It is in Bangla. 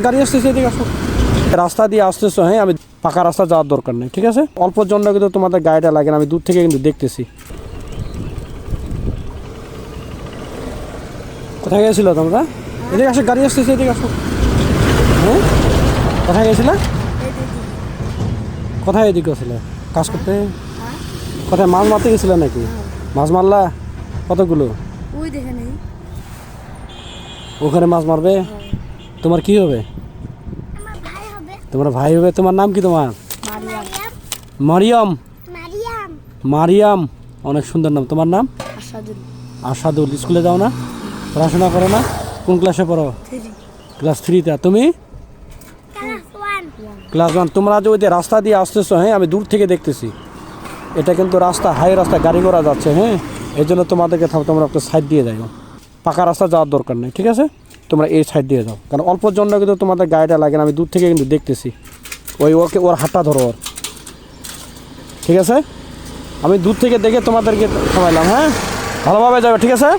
গাড়ি আসতেছে, এদিকে আসো। রাস্তা দিয়ে আসতেছো, হ্যাঁ, আমি পাকা রাস্তা যাওয়ার দরকার নেই, ঠিক আছে? অল্পর জন্য কিন্তু তোমাদের গাড়িটা লাগে না, আমি দূর থেকে কিন্তু দেখতেছি। কোথায় গেছিল তোমরা? এদিকে আসো, গাড়ি আসতেছে, এদিকে আসো। হ্যাঁ, কোথায় গেছিলে? কোথায় এদিকে গেছিলে কাজ করতে? কোথায় মাছ মারতে গেছিলে নাকি? মাছ মারলা কতগুলো? ওই দেখে নেই। ওখানে মাছ মারবে? তোমার কি হবে? তোমার ভাই হবে। তোমার নাম কি? তোমার মারিয়াম। মারিয়াম, অনেক সুন্দর নাম। তোমার নাম? আসাদুল। স্কুলে যাও না? পড়াশোনা করো না? কোন ক্লাসে পড়ো? ক্লাস 3-তে। তুমি? ক্লাস 1। তোমরা যে ওই যে রাস্তা দিয়ে আসতেছো, হ্যাঁ, আমি দূর থেকে দেখতেছি। এটা কিন্তু রাস্তা, হাই রাস্তা, গাড়ি ঘোড়া যাচ্ছে, হ্যাঁ, এই জন্য তোমাদেরকে তোমরা একটা সাইড দিয়ে যাও। পাকা রাস্তা যাওয়ার দরকার নেই, ঠিক আছে? তোমরা এই সাইড দিয়ে যাও, কারণ অল্পর জন্য কিন্তু তোমাদের গাড়িটা লাগে না, আমি দূর থেকে কিন্তু দেখতেছি। ওর হাতটা ধরো ওর, ঠিক আছে? আমি দূর থেকে দেখে তোমাদেরকে থামাইলাম, হ্যাঁ, ভালোভাবে যাবে, ঠিক আছে?